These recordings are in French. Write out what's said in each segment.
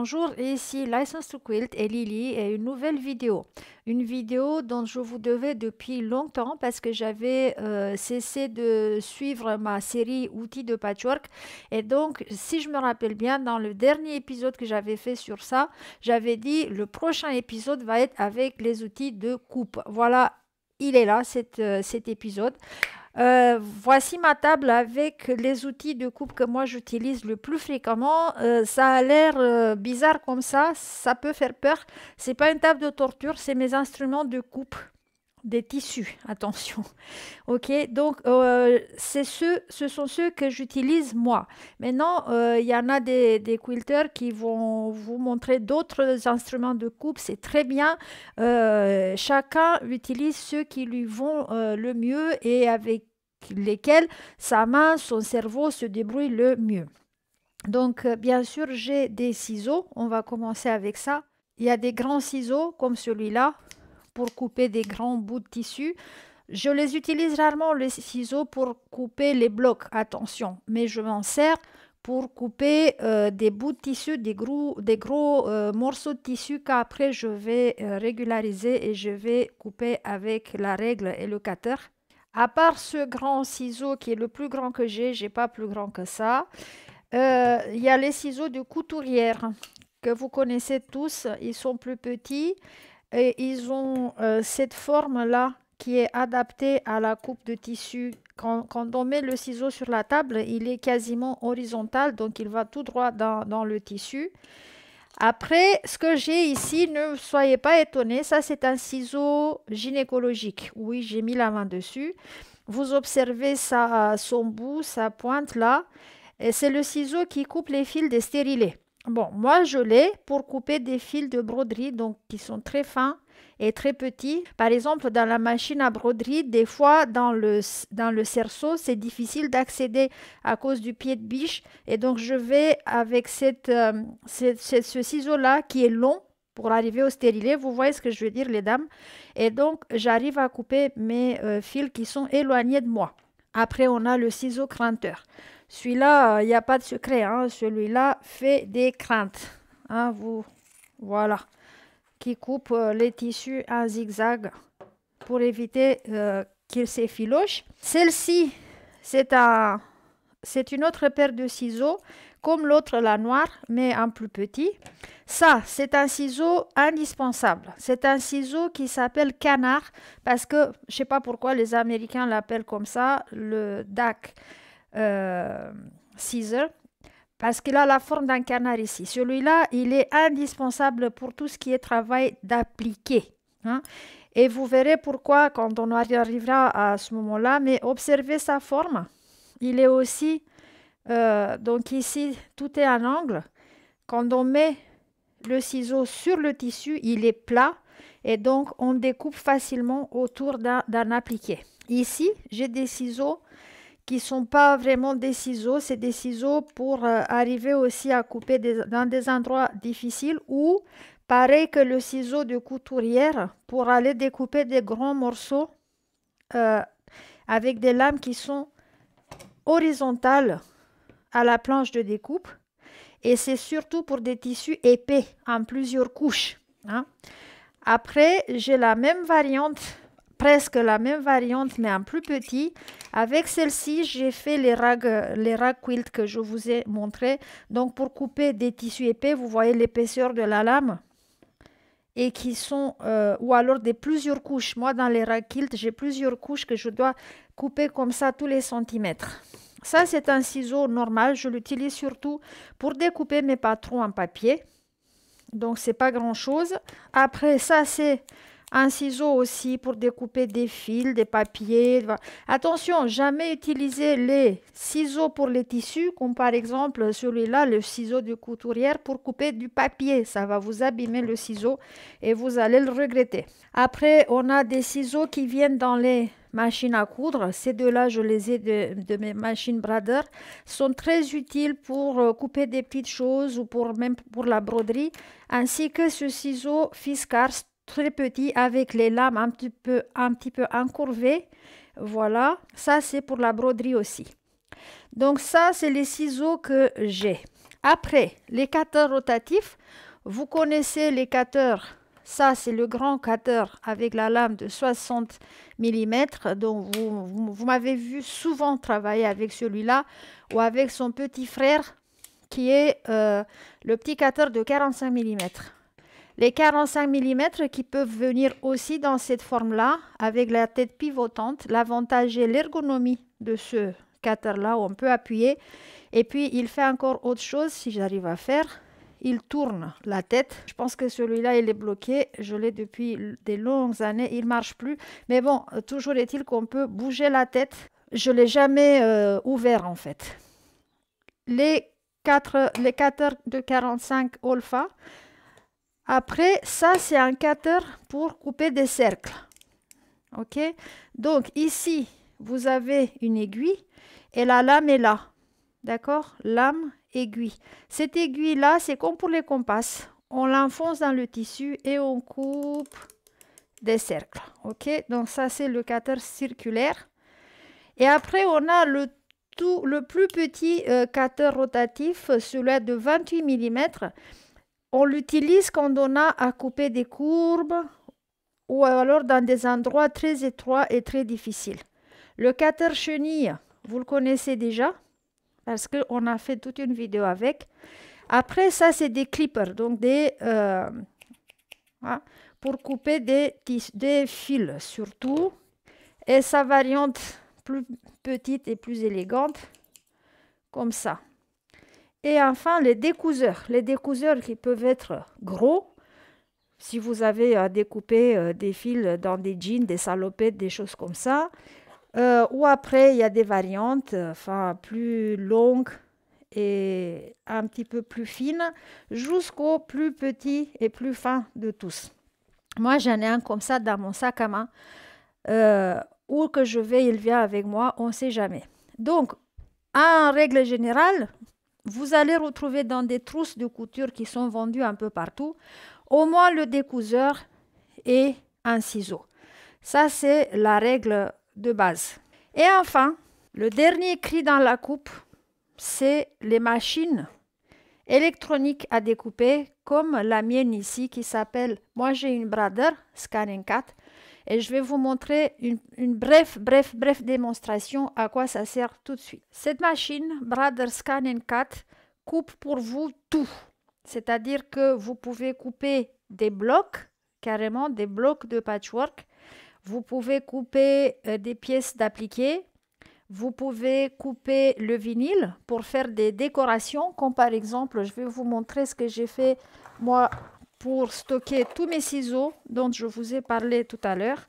bonjour, ici License to Quilt et Lily et une nouvelle vidéo. Une vidéo dont je vous devais depuis longtemps parce que j'avais cessé de suivre ma série outils de patchwork. Et donc, si je me rappelle bien, dans le dernier épisode que j'avais fait sur ça, j'avais dit le prochain épisode va être avec les outils de coupe. Voilà, il est là, cet épisode. Voici ma table avec les outils de coupe que moi j'utilise le plus fréquemment. Ça a l'air bizarre comme ça peut faire peur. C'est pas une table de torture, c'est mes instruments de coupe des tissus. Attention. Ok, donc ce sont ceux que j'utilise moi. Maintenant, il y en a des quilters qui vont vous montrer d'autres instruments de coupe. C'est très bien. Chacun utilise ceux qui lui vont le mieux et avec lesquels sa main, son cerveau se débrouille le mieux. Donc, bien sûr, j'ai des ciseaux. On va commencer avec ça. Il y a des grands ciseaux comme celui-là pour couper des grands bouts de tissu. Je les utilise rarement, les ciseaux, pour couper les blocs, attention, mais je m'en sers pour couper des bouts de tissu, des gros morceaux de tissu qu'après je vais régulariser et je vais couper avec la règle et le cutter. À part ce grand ciseau qui est le plus grand que j'ai pas plus grand que ça, il y a les ciseaux de couturière que vous connaissez tous, ils sont plus petits et ils ont cette forme-là qui est adaptée à la coupe de tissu. Quand on met le ciseau sur la table, il est quasiment horizontal, donc il va tout droit dans le tissu. Après, ce que j'ai ici, ne soyez pas étonnés, ça c'est un ciseau gynécologique. Oui, j'ai mis la main dessus. Vous observez son bout, sa pointe là. Et c'est le ciseau qui coupe les fils des stérilés. Bon, moi je l'ai pour couper des fils de broderie, donc qui sont très fins et très petits. Par exemple, dans la machine à broderie, des fois dans le cerceau, c'est difficile d'accéder à cause du pied de biche. Et donc je vais avec ce ciseau-là qui est long pour arriver au stérilet. Vous voyez ce que je veux dire, les dames? Et donc j'arrive à couper mes fils qui sont éloignés de moi. Après, on a le ciseau crainteur. Celui-là, il n'y a pas de secret, hein. Celui-là fait des craintes. Hein, voilà. Qui coupe les tissus en zigzag pour éviter qu'ils s'effilochent. Celle-ci, c'est une autre paire de ciseaux, comme l'autre, la noire, mais en plus petit. Ça, c'est un ciseau indispensable. C'est un ciseau qui s'appelle canard, parce que, je ne sais pas pourquoi les Américains l'appellent comme ça, le duck scissor, parce qu'il a la forme d'un canard ici. Celui-là, il est indispensable pour tout ce qui est travail d'appliquer. Hein. Et vous verrez pourquoi quand on arrivera à ce moment-là, mais observez sa forme. Il est aussi, donc ici, tout est en angle. Quand on met le ciseau sur le tissu, il est plat et donc on découpe facilement autour d'un appliqué. Ici, j'ai des ciseaux qui ne sont pas vraiment des ciseaux, c'est des ciseaux pour arriver aussi à couper dans des endroits difficiles ou, pareil que le ciseau de couturière, pour aller découper des grands morceaux avec des lames qui sont horizontales à la planche de découpe. Et c'est surtout pour des tissus épais, en plusieurs couches. Hein. Après, j'ai la même variante, presque la même variante, mais en plus petit. Avec celle-ci, j'ai fait les rag quilt que je vous ai montré. Donc, pour couper des tissus épais, vous voyez l'épaisseur de la lame. Et qui sont, ou alors des plusieurs couches. Moi, dans les rag quilt, j'ai plusieurs couches que je dois couper comme ça tous les centimètres. Ça, c'est un ciseau normal. Je l'utilise surtout pour découper mes patrons en papier. Donc, c'est pas grand-chose. Après, ça, c'est un ciseau aussi pour découper des fils, des papiers. Attention, jamais utiliser les ciseaux pour les tissus, comme par exemple celui-là, le ciseau de couturière pour couper du papier. Ça va vous abîmer le ciseau et vous allez le regretter. Après, on a des ciseaux qui viennent dans les machines à coudre. Ces deux-là, je les ai de mes machines Brother. Sont très utiles pour couper des petites choses ou même pour la broderie. Ainsi que ce ciseau Fiskars très petit avec les lames un petit peu encurvées. Voilà, ça c'est pour la broderie aussi. Donc ça, c'est les ciseaux que j'ai. Après, les cutters rotatifs, vous connaissez les cutters. Ça, c'est le grand cutter avec la lame de 60 mm. Donc, vous m'avez vu souvent travailler avec celui-là ou avec son petit frère qui est le petit cutter de 45 mm. Les 45 mm qui peuvent venir aussi dans cette forme-là, avec la tête pivotante. L'avantage est l'ergonomie de ce cutter-là, où on peut appuyer. Et puis, il fait encore autre chose, si j'arrive à faire. Il tourne la tête. Je pense que celui-là, il est bloqué. Je l'ai depuis des longues années. Il ne marche plus. Mais bon, toujours est-il qu'on peut bouger la tête. Je ne l'ai jamais ouvert, en fait. Les cutters de 45 Olfa. Après, ça, c'est un cutter pour couper des cercles. OK? Donc, ici, vous avez une aiguille et la lame est là. D'accord? Lame, aiguille. Cette aiguille-là, c'est comme pour les compas. On l'enfonce dans le tissu et on coupe des cercles. OK? Donc, ça, c'est le cutter circulaire. Et après, on a le plus petit cutter rotatif, celui de 28 mm. On l'utilise quand on a à couper des courbes ou alors dans des endroits très étroits et très difficiles. Le cutter chenille, vous le connaissez déjà parce qu'on a fait toute une vidéo avec. Après, ça, c'est des clippers, donc pour couper des fils surtout. Et sa variante plus petite et plus élégante, comme ça. Et enfin, les découseurs. Les découseurs qui peuvent être gros, si vous avez à découper des fils dans des jeans, des salopettes, des choses comme ça. Ou après, il y a des variantes plus longues et un petit peu plus fines, jusqu'au plus petit et plus fin de tous. Moi, j'en ai un comme ça dans mon sac à main. Où que je vais, il vient avec moi, on ne sait jamais. Donc, en règle générale, vous allez retrouver dans des trousses de couture qui sont vendues un peu partout, au moins le découseur et un ciseau. Ça, c'est la règle de base. Et enfin, le dernier cri dans la coupe, c'est les machines électroniques à découper, comme la mienne ici qui s'appelle, moi j'ai une Brother Scan & Cut, et je vais vous montrer une brève démonstration à quoi ça sert tout de suite. Cette machine, Brother Scan & Cut, coupe pour vous tout. C'est-à-dire que vous pouvez couper des blocs, carrément des blocs de patchwork. Vous pouvez couper des pièces d'appliqué. Vous pouvez couper le vinyle pour faire des décorations, comme par exemple, je vais vous montrer ce que j'ai fait moi pour stocker tous mes ciseaux dont je vous ai parlé tout à l'heure.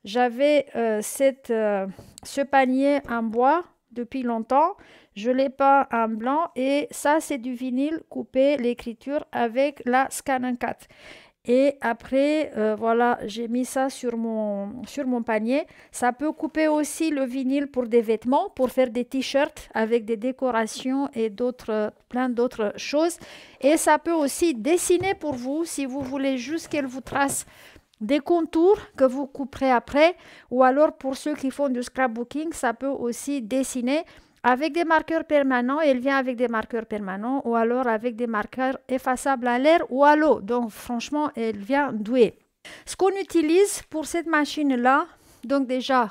J'avais ce panier en bois depuis longtemps. Je l'ai peint en blanc et ça, c'est du vinyle coupé, l'écriture avec la Scan & Cut. Et après, voilà, j'ai mis ça sur mon panier. Ça peut couper aussi le vinyle pour des vêtements, pour faire des t-shirts avec des décorations et plein d'autres choses. Et ça peut aussi dessiner pour vous, si vous voulez juste qu'elle vous trace des contours que vous couperez après. Ou alors, pour ceux qui font du scrapbooking, ça peut aussi dessiner avec des marqueurs permanents. Elle vient avec des marqueurs permanents ou alors avec des marqueurs effaçables à l'air ou à l'eau. Donc, franchement, elle vient douée. Ce qu'on utilise pour cette machine-là, donc déjà,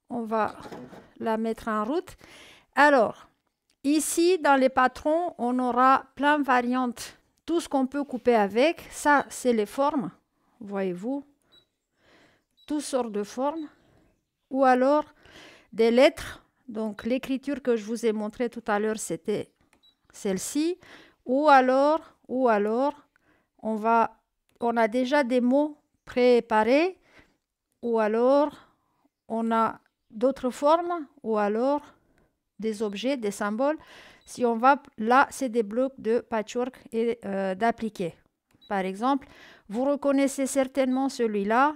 on va la mettre en route. Alors, ici, dans les patrons, on aura plein de variantes. Tout ce qu'on peut couper avec, ça, c'est les formes. Voyez-vous, toutes sortes de formes. Ou alors, des lettres. Donc, l'écriture que je vous ai montrée tout à l'heure, c'était celle-ci. Ou alors, on a déjà des mots préparés. Ou alors, on a d'autres formes. Ou alors, des objets, des symboles. Si on va, là, c'est des blocs de patchwork et d'appliqué. Par exemple, vous reconnaissez certainement celui-là.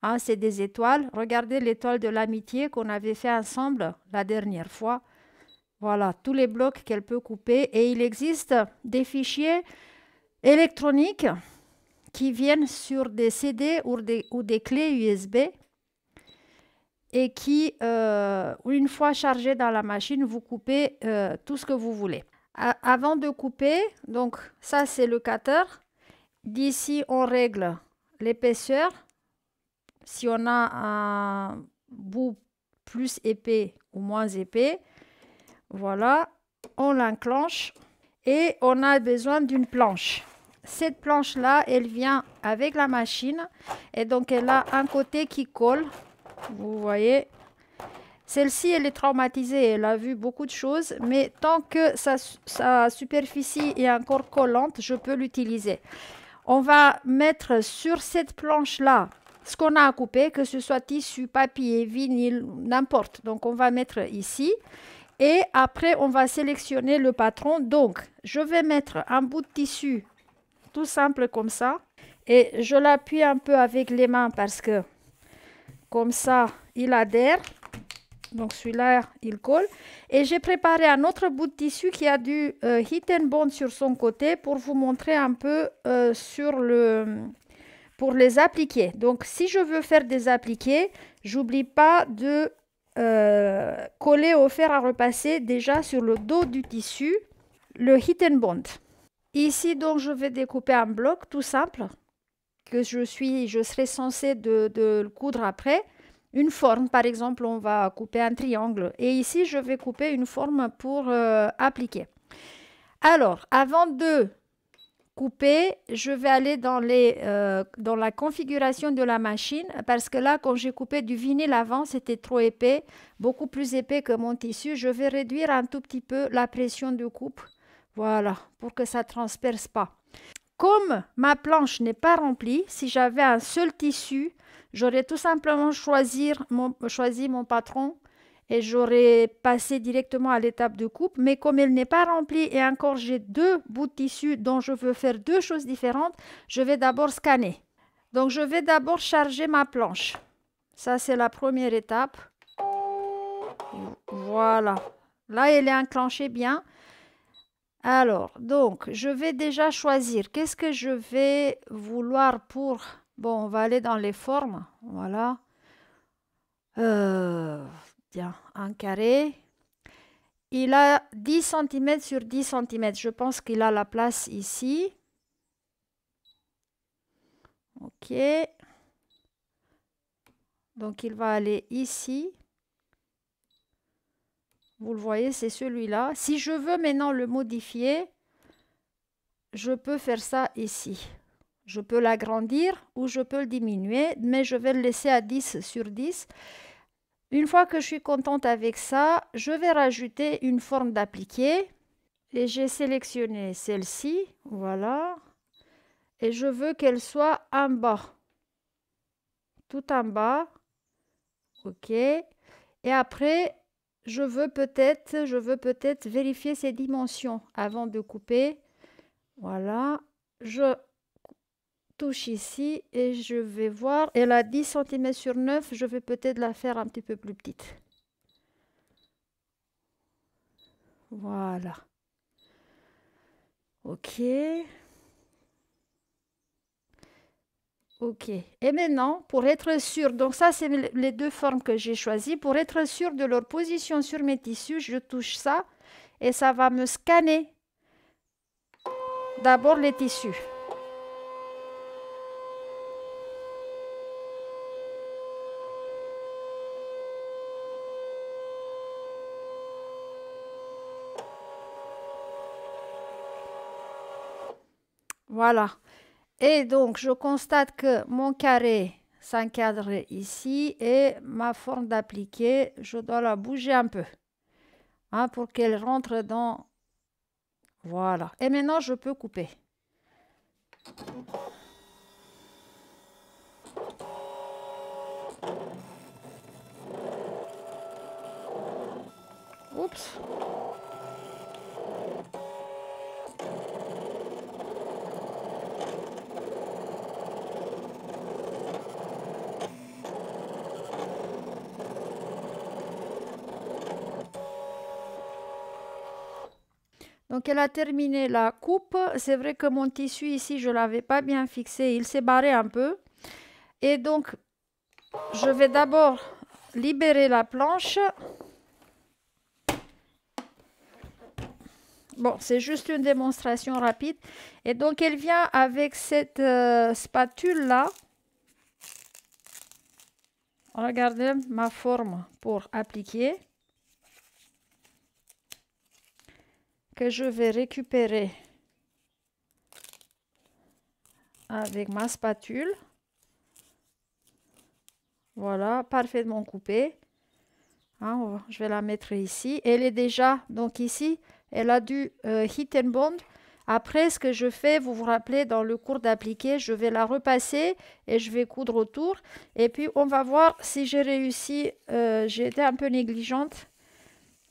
Hein, c'est des étoiles. Regardez l'étoile de l'amitié qu'on avait fait ensemble la dernière fois. Voilà, tous les blocs qu'elle peut couper. Et il existe des fichiers électroniques qui viennent sur des CD ou des clés USB et qui, une fois chargées dans la machine, vous coupez tout ce que vous voulez. Avant de couper, donc ça c'est le cutter. D'ici, on règle l'épaisseur. Si on a un bout plus épais ou moins épais, voilà, on l'enclenche et on a besoin d'une planche. Cette planche-là, elle vient avec la machine et donc elle a un côté qui colle. Vous voyez, celle-ci, elle est traumatisée, elle a vu beaucoup de choses, mais tant que sa superficie est encore collante, je peux l'utiliser. On va mettre sur cette planche-là ce qu'on a à couper, que ce soit tissu, papier, vinyle, n'importe. Donc, on va mettre ici. Et après, on va sélectionner le patron. Donc, je vais mettre un bout de tissu tout simple comme ça. Et je l'appuie un peu avec les mains parce que comme ça, il adhère. Donc, celui-là, il colle. Et j'ai préparé un autre bout de tissu qui a du Heat and Bond sur son côté pour vous montrer un peu pour les appliquer. Donc, si je veux faire des appliqués, j'oublie pas de coller au fer à repasser déjà sur le dos du tissu le Heat and Bond. Ici, donc, je vais découper un bloc tout simple que je serai censée de le coudre après. Une forme, par exemple, on va couper un triangle. Et ici, je vais couper une forme pour appliquer. Alors, avant de couper, je vais aller dans la configuration de la machine parce que là, quand j'ai coupé du vinyle avant, c'était trop épais, beaucoup plus épais que mon tissu. Je vais réduire un tout petit peu la pression de coupe, voilà, pour que ça ne transperce pas. Comme ma planche n'est pas remplie, si j'avais un seul tissu, j'aurais tout simplement choisi mon patron et j'aurais passé directement à l'étape de coupe. Mais comme elle n'est pas remplie et encore j'ai deux bouts de tissu dont je veux faire deux choses différentes, je vais d'abord scanner. Donc je vais d'abord charger ma planche. Ça c'est la première étape. Voilà. Là elle est enclenchée bien. Alors, donc, je vais déjà choisir. Qu'est-ce que je vais vouloir pour... Bon, on va aller dans les formes. Voilà. Tiens, un carré. Il a 10 cm sur 10 cm. Je pense qu'il a la place ici. OK. Donc, il va aller ici. Vous le voyez, c'est celui-là. Si je veux maintenant le modifier, je peux faire ça ici. Je peux l'agrandir ou je peux le diminuer, mais je vais le laisser à 10 sur 10. Une fois que je suis contente avec ça, je vais rajouter une forme d'appliqué. Et j'ai sélectionné celle-ci, voilà. Et je veux qu'elle soit en bas. Tout en bas. OK. Et après, je veux peut-être vérifier ses dimensions avant de couper. Voilà. Je touche ici et je vais voir. Elle a 10 cm sur 9. Je vais peut-être la faire un petit peu plus petite. Voilà. OK. OK. Et maintenant, pour être sûr, donc ça, c'est les deux formes que j'ai choisies. Pour être sûr de leur position sur mes tissus, je touche ça et ça va me scanner d'abord les tissus. Voilà. Et donc, je constate que mon carré s'encadre ici et ma forme d'appliqué, je dois la bouger un peu hein, pour qu'elle rentre dans... Voilà. Et maintenant, je peux couper. Oups. Donc, elle a terminé la coupe. C'est vrai que mon tissu ici, je ne l'avais pas bien fixé. Il s'est barré un peu. Et donc, je vais d'abord libérer la planche. Bon, c'est juste une démonstration rapide. Et donc, elle vient avec cette spatule-là. Regardez ma forme pour appliquer. Que je vais récupérer avec ma spatule. Voilà, parfaitement coupée. Hein, je vais la mettre ici. Elle est déjà, donc ici, elle a du Heat and Bond. Après, ce que je fais, vous vous rappelez, dans le cours d'appliquer, je vais la repasser et je vais coudre autour. Et puis, on va voir si j'ai réussi. J'ai été un peu négligente,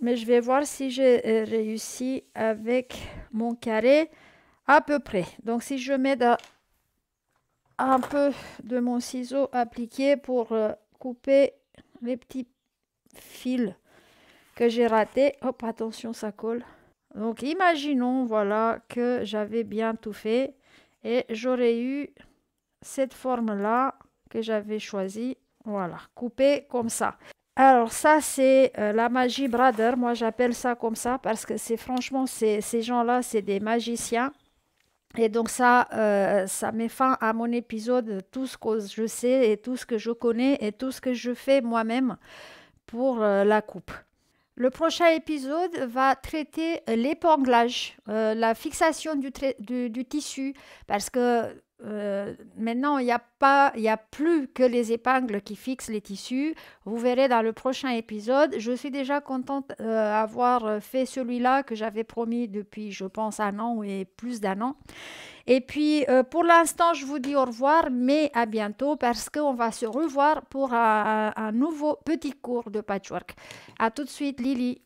mais je vais voir si j'ai réussi avec mon carré à peu près. Donc, si je mets un peu de mon ciseau appliqué pour couper les petits fils que j'ai ratés. Hop, attention, ça colle. Donc, imaginons, voilà, que j'avais bien tout fait et j'aurais eu cette forme-là que j'avais choisie. Voilà, coupée comme ça. Alors, ça, c'est la magie Brother. Moi, j'appelle ça comme ça parce que c'est franchement, ces gens-là, c'est des magiciens. Et donc ça met fin à mon épisode, tout ce que je sais et tout ce que je connais et tout ce que je fais moi-même pour la coupe. Le prochain épisode va traiter l'épinglage, la fixation du tissu, parce que maintenant, il n'y a plus que les épingles qui fixent les tissus. Vous verrez dans le prochain épisode. Je suis déjà contente d'avoir fait celui-là que j'avais promis depuis, je pense, un an et plus d'un an. Et puis, pour l'instant, je vous dis au revoir, mais à bientôt parce qu'on va se revoir pour un nouveau petit cours de patchwork. À tout de suite, Lily.